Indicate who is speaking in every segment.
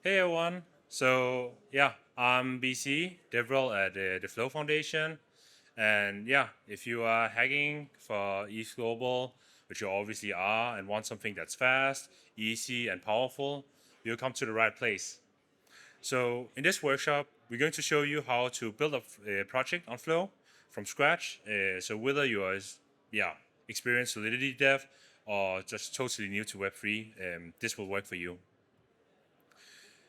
Speaker 1: Hey everyone. So yeah, I'm BC, DevRel at the Flow Foundation, and yeah, if you are hacking for ETHGlobal, which you obviously are, and want something that's fast, easy, and powerful, you'll come to the right place. So in this workshop, we're going to show you how to build a project on Flow from scratch. So whether you are yeah experienced Solidity dev or just totally new to Web3, this will work for you.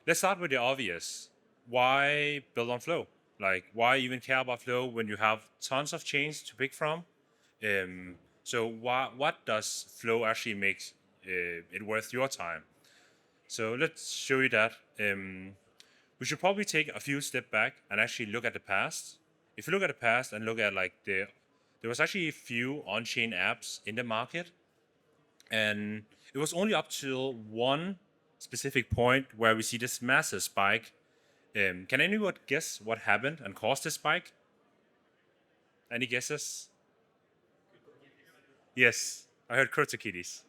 Speaker 1: Let's start with the obvious. Why build on Flow? Like, why even care about Flow when you have tons of chains to pick from? So, what does Flow actually make it worth your time? So, let's show you that. We should probably take a few steps back and actually look at the past. If you look at the past and look at there was actually a few on-chain apps in the market, and it was only up till one specific point where we see this massive spike. Can anyone guess what happened and caused this spike? Any guesses? Yes, I heard CryptoKitties.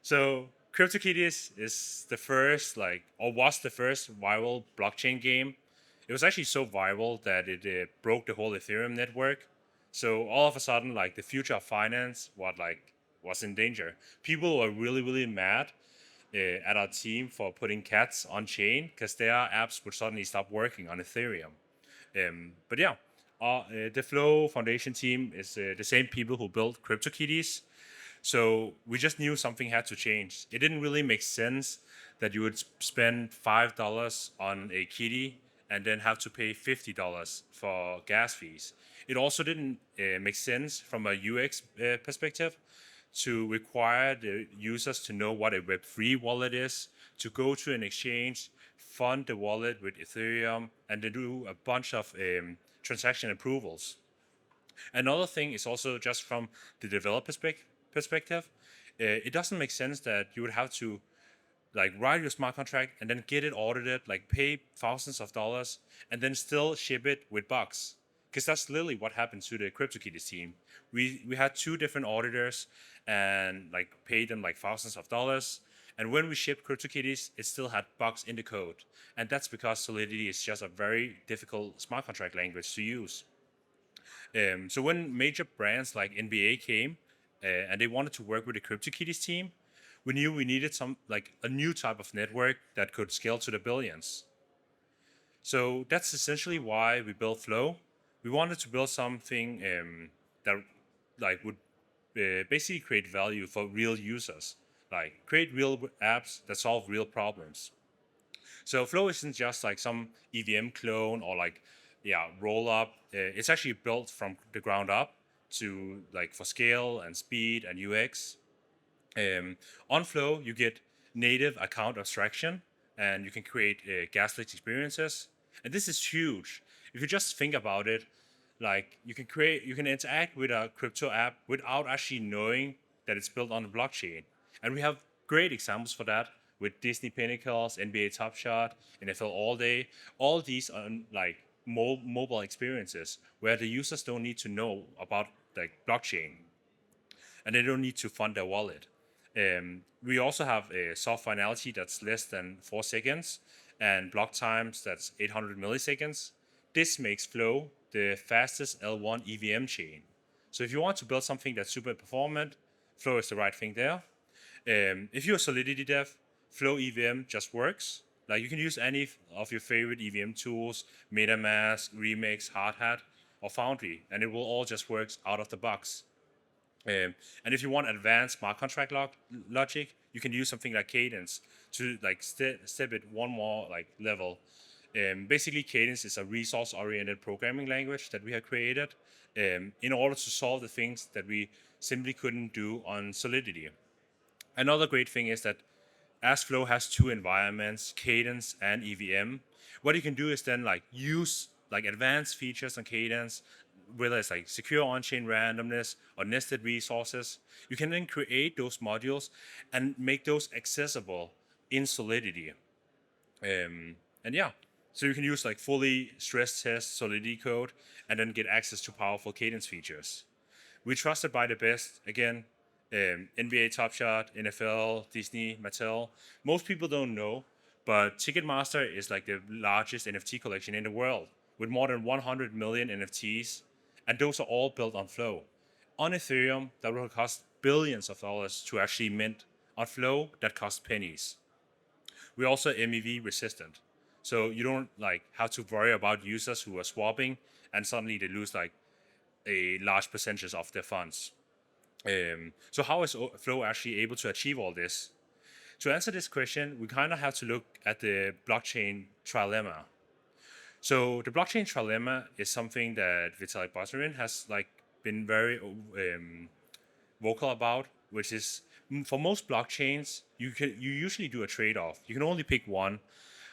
Speaker 1: So CryptoKitties is the first, or was the first viral blockchain game. It was actually so viral that it broke the whole Ethereum network. So all of a sudden, the future of finance, was in danger. People were really, really mad at our team for putting cats on chain because their apps would suddenly stop working on Ethereum. But yeah, the Flow Foundation team is the same people who built CryptoKitties. So we just knew something had to change. It didn't really make sense that you would spend $5 on a kitty and then have to pay $50 for gas fees. It also didn't make sense from a UX perspective to require the users to know what a Web3 wallet is, to go to an exchange, fund the wallet with Ethereum, and to do a bunch of transaction approvals. Another thing is also just from the developer perspective, it doesn't make sense that you would have to write your smart contract and then get it audited, pay thousands of dollars, and then still ship it with bugs. Because that's literally what happened to the CryptoKitties team. We had two different auditors and paid them thousands of dollars. And when we shipped CryptoKitties, it still had bugs in the code. And that's because Solidity is just a very difficult smart contract language to use. So when major brands like NBA came and they wanted to work with the CryptoKitties team, we knew we needed a new type of network that could scale to the billions. So that's essentially why we built Flow. We wanted to build something that would basically create value for real users, create real apps that solve real problems. So Flow isn't just some EVM clone or roll up. It's actually built from the ground up to for scale and speed and UX. On Flow, you get native account abstraction, and you can create gasless experiences. And this is huge. If you just think about it, you can interact with a crypto app without actually knowing that it's built on the blockchain. And we have great examples for that with Disney Pinnacles, NBA Top Shot, NFL All Day. All these are mobile experiences where the users don't need to know about blockchain, and they don't need to fund their wallet. We also have a soft finality that's less than 4 seconds and block times that's 800 milliseconds. This makes Flow the fastest L1 EVM chain. So if you want to build something that's super performant, Flow is the right thing there. If you're a Solidity dev, Flow EVM just works. You can use any of your favorite EVM tools, MetaMask, Remix, Hardhat, or Foundry, and it will all just work out of the box. And if you want advanced smart contract logic, you can use something like Cadence to step it one more level. Basically, Cadence is a resource-oriented programming language that we have created in order to solve the things that we simply couldn't do on Solidity. Another great thing is that as Flow has two environments, Cadence and EVM, what you can do is then use advanced features on Cadence, whether it's secure on-chain randomness or nested resources. You can then create those modules and make those accessible in Solidity. And yeah, so you can use fully stress test Solidity code and then get access to powerful Cadence features. We're trusted by the best. Again, NBA Top Shot, NFL, Disney, Mattel. Most people don't know, But Ticketmaster is like the largest NFT collection in the world with more than 100 million NFTs, and those are all built on Flow. On Ethereum, that will cost billions of dollars to actually mint. On Flow, that costs pennies. We're also MEV resistant, so you don't like have to worry about users who are swapping and suddenly they lose like a large percentage of their funds. So how is Flow actually able to achieve all this? To answer this question, we kind of have to look at the blockchain trilemma. So the blockchain trilemma is something that Vitalik Buterin has like been very vocal about, which is for most blockchains, you usually do a trade-off. You can only pick one.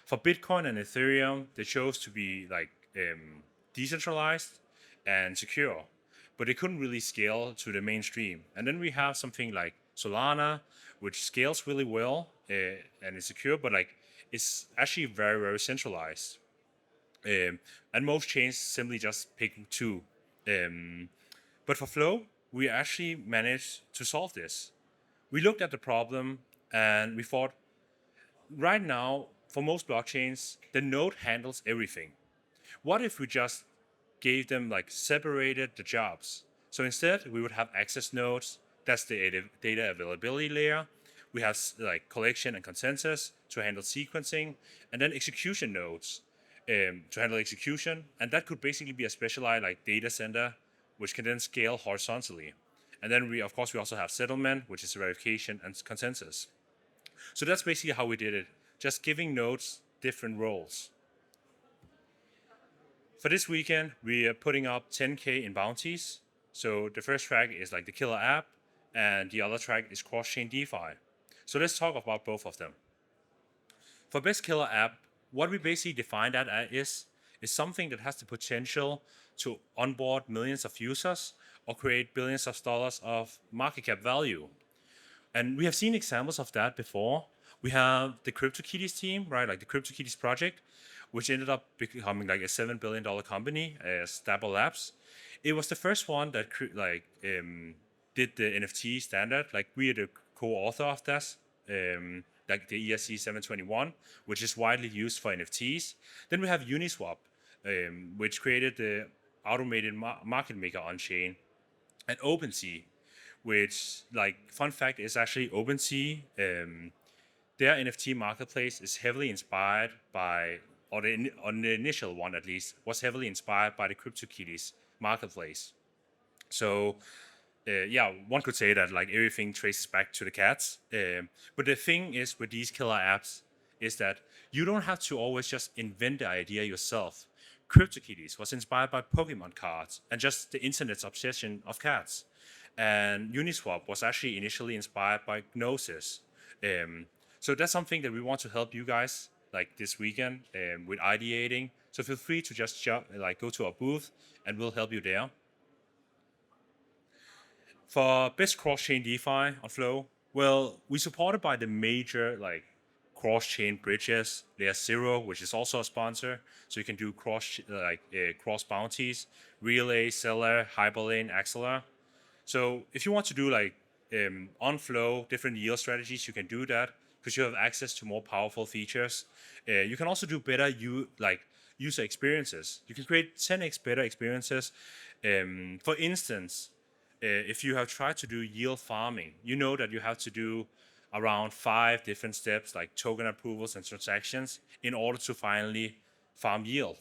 Speaker 1: For Bitcoin and Ethereum, they chose to be like decentralized and secure, but they couldn't really scale to the mainstream. And then we have something like Solana, which scales really well and is secure, but like it's actually very, very centralized. And most chains simply just pick two. But for Flow, we actually managed to solve this. We looked at the problem and we thought, right now, for most blockchains, the node handles everything. What if we just gave them like separated the jobs? So instead, we would have access nodes. That's the data availability layer. We have like collection and consensus to handle sequencing, and then execution nodes to handle execution. And that could basically be a specialized like data center, which can then scale horizontally. And then we also have settlement, which is verification and consensus. So that's basically how we did it, just giving nodes different roles. For this weekend, we are putting up 10K in bounties. So the first track is like the killer app, and the other track is Crosschain DeFi. So let's talk about both of them. For best killer app, what we basically define that as is something that has the potential to onboard millions of users or create billions of dollars of market cap value. And we have seen examples of that before. We have the CryptoKitties team, right? Like the CryptoKitties project, which ended up becoming like a $7 billion company as Dapper Labs. It was the first one that did the NFT standard. Like we are the co-author of that, like the ERC 721, which is widely used for NFTs. Then we have Uniswap, which created the automated market maker Onchain, and OpenSea, which, like, fun fact is actually OpenSea, their NFT marketplace is heavily inspired by, on the initial one at least, was heavily inspired by the CryptoKitties marketplace. So, one could say that like everything traces back to the cats. But the thing is with these killer apps is that you don't have to always just invent the idea yourself. CryptoKitties was inspired by Pokemon cards and just the internet's obsession of cats. And Uniswap was actually initially inspired by Gnosis. So that's something that we want to help you guys like this weekend with ideating. So feel free to just go to our booth and we'll help you there. For best cross-chain DeFi on Flow, well, we supported by the major like cross-chain bridges, LayerZero, which is also a sponsor, so you can do cross bounties, Relay, Seller, Hyperlane, Axelar. So if you want to do like on Flow different yield strategies, you can do that because you have access to more powerful features. You can also do better user experiences. You can create 10x better experiences. For instance, if you have tried to do yield farming, you know that you have to do around 5 different steps like token approvals and transactions in order to finally farm yield.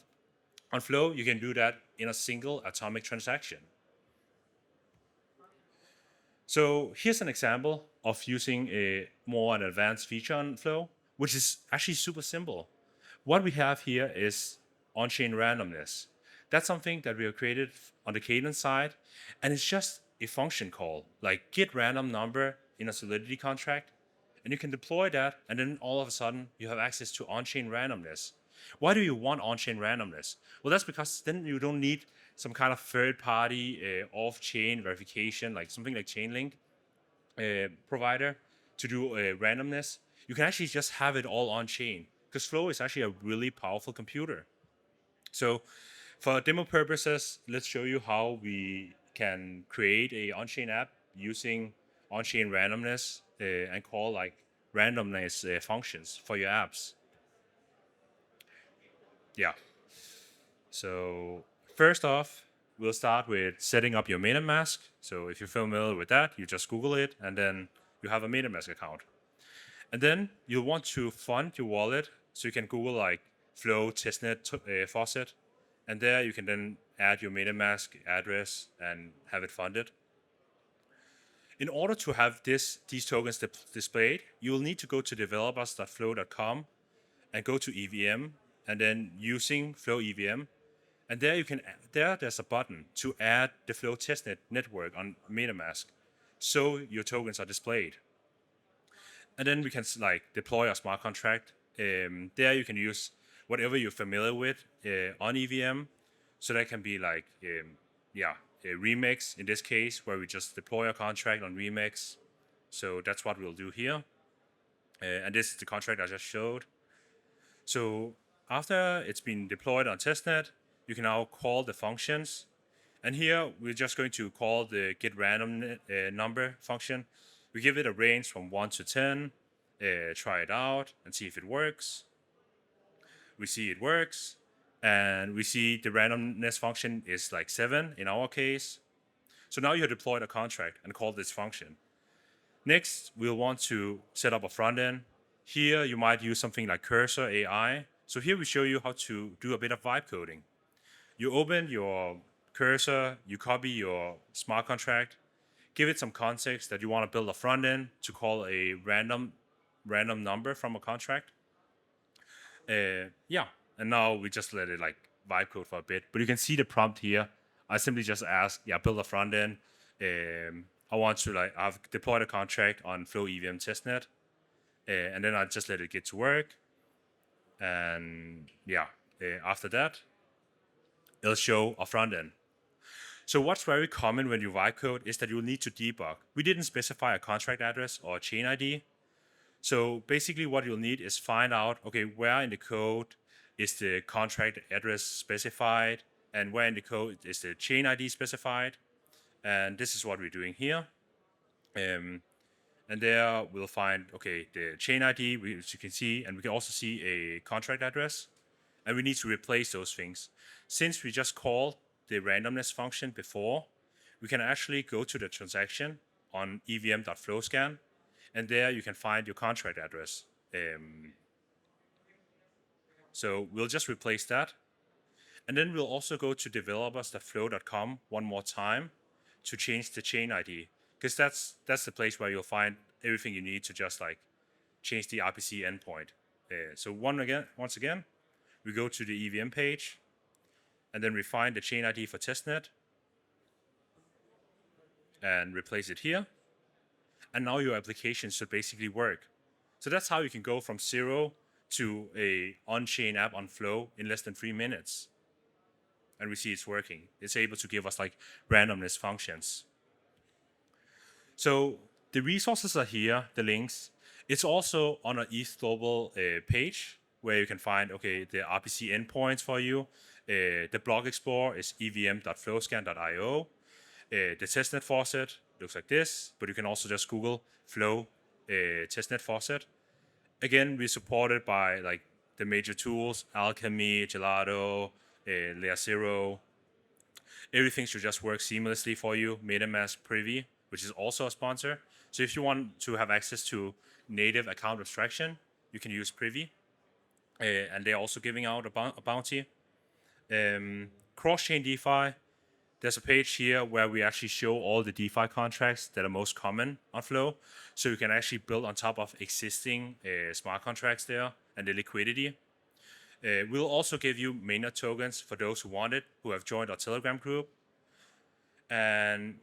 Speaker 1: On Flow, you can do that in a single atomic transaction. So here's an example of using a more advanced feature on Flow, which is actually super simple. What we have here is on-chain randomness. That's something that we have created on the Cadence side, and it's just a function call, like get random number in a Solidity contract, and you can deploy that, and then all of a sudden you have access to on-chain randomness. Why do you want on-chain randomness? Well, that's because then you don't need some kind of third-party off-chain verification, like something like Chainlink provider to do randomness. You can actually just have it all on-chain because Flow is actually a really powerful computer. So for demo purposes, let's show you how we can create a on-chain app using on-chain randomness and call like randomness functions for your apps. Yeah. So first off, we'll start with setting up your MetaMask. So if you're familiar with that, you just Google it, and then you have a MetaMask account. And then you'll want to fund your wallet. So you can Google like Flow Testnet faucet, and there you can then add your MetaMask address and have it funded. In order to have these tokens displayed, you will need to go to developers.flow.com and go to EVM, and then using Flow EVM, and there you can there's a button to add the Flow testnet network on MetaMask, so your tokens are displayed. And then we can like deploy a smart contract. There you can use whatever you're familiar with on EVM. So that can be like a Remix in this case, where we just deploy a contract on Remix. So that's what we'll do here. And this is the contract I just showed. So after it's been deployed on testnet, you can now call the functions. And here we're just going to call the get random number function. We give it a range from 1 to 10, try it out and see if it works. We see it works, and we see the randomness function is like 7 in our case. So now you have deployed a contract and called this function. Next, we'll want to set up a front end. Here you might use something like Cursor AI. So here we show you how to do a bit of vibe coding. You open your Cursor, you copy your smart contract, give it some context that you want to build a front end to call a random number from a contract. Yeah, and now we just let it like vibe code for a bit. But you can see the prompt here. I simply just ask, build a front end. I want to I've deployed a contract on Flow EVM testnet, and then I just let it get to work. And after that, it'll show a front end. So what's very common when you vibe code is that you'll need to debug. We didn't specify a contract address or a chain ID. So basically what you'll need is find out, okay, where in the code is the contract address specified, and where in the code is the chain ID specified. And this is what we're doing here. And there we'll find, okay, the chain ID, which you can see, and we can also see a contract address. And we need to replace those things. Since we just called the randomness function before, we can actually go to the transaction on evm.flowscan, and there you can find your contract address. So we'll just replace that. And then we'll also go to developers.flow.com one more time to change the chain ID, because that's the place where you'll find everything you need to just like change the RPC endpoint. So once again, we go to the EVM page, and then we find the chain ID for testnet and replace it here. And now your application should basically work. So that's how you can go from 0 to a on-chain app on Flow in less than 3 minutes. And we see it's working. It's able to give us like randomness functions. So the resources are here, the links. It's also on an ETHGlobal page where you can find, okay, the RPC endpoints for you. The blog explorer is evm.flowscan.io. The testnet faucet looks like this, but you can also just Google Flow testnet faucet. Again, we're supported by like the major tools, Alchemy, Gelato, LayerZero. Everything should just work seamlessly for you. MetaMask Privy, which is also a sponsor. So if you want to have access to native account abstraction, you can use Privy. And they're also giving out a bounty. Crosschain DeFi, there's a page here where we actually show all the DeFi contracts that are most common on Flow. So you can actually build on top of existing smart contracts there and the liquidity. We'll also give you mainnet tokens for those who want it, who have joined our Telegram group. And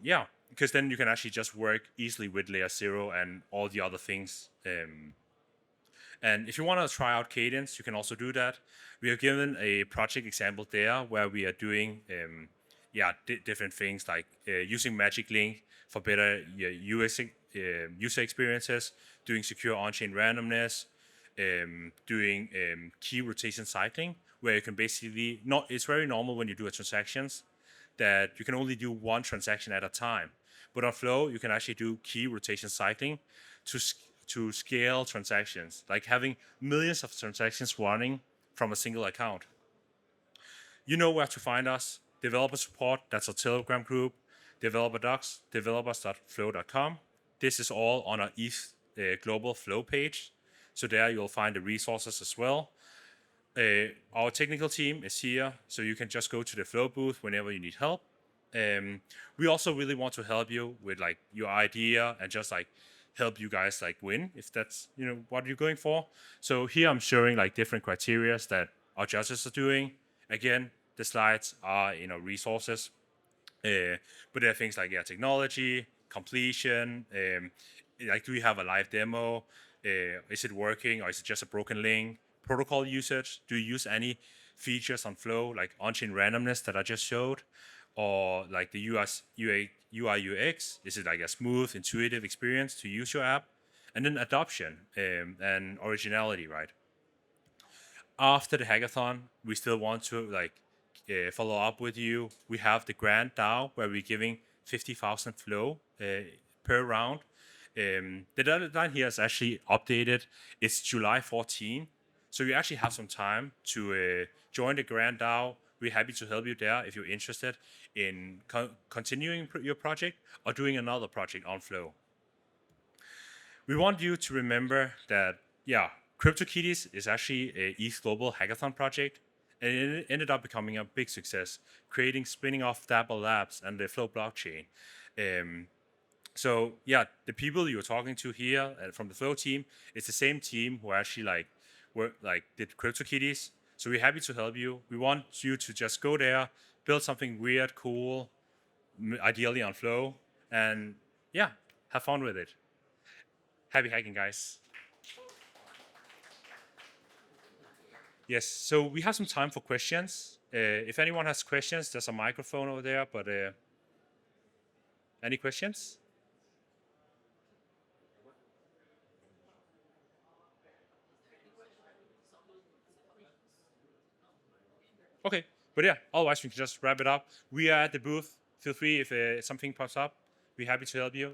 Speaker 1: because then you can actually just work easily with LayerZero and all the other things. And if you want to try out Cadence, you can also do that. We have given a project example there where we are doing different things like using Magic Link for better user experiences, doing secure on-chain randomness, doing key rotation cycling, where you can basically it's very normal when you do a transactions that you can only do one transaction at a time. But on Flow, you can actually do key rotation cycling to scale transactions, like having millions of transactions running from a single account. You know where to find us. Developer support, that's our Telegram group. Developer docs, developers.flow.com. This is all on our ETHGlobal Flow page. So there you'll find the resources as well. Our technical team is here, so you can just go to the Flow booth whenever you need help. We also really want to help you with like your idea and just like help you guys like win if that's what you're going for. So here I'm showing like different criteria that our judges are doing. Again, the slides are resources, but there are things like technology, completion, like do we have a live demo? Is it working or is it just a broken link? Protocol usage, do you use any features on Flow like on-chain randomness that I just showed? Or like the UI UX, is it like a smooth, intuitive experience to use your app? And then adoption and originality, right? After the hackathon, we still want to like follow up with you. We have the grand DAO where we're giving 50,000 Flow per round. The deadline here is actually updated. It's July 14. So you actually have some time to join the Grand DAO. We're happy to help you there if you're interested in continuing your project or doing another project on Flow. We want you to remember that, CryptoKitties is actually a ETHGlobal hackathon project, and it ended up becoming a big success, spinning off Dapper Labs and the Flow blockchain. So the people you're talking to here from the Flow team, it's the same team who actually did CryptoKitties. So we're happy to help you. We want you to just go there, build something weird, cool, ideally on Flow, and have fun with it. Happy hacking, guys. Yes, so we have some time for questions. If anyone has questions, there's a microphone over there, but any questions? Okay, but otherwise we can just wrap it up. We are at the booth. Feel free if something pops up. We're happy to help you.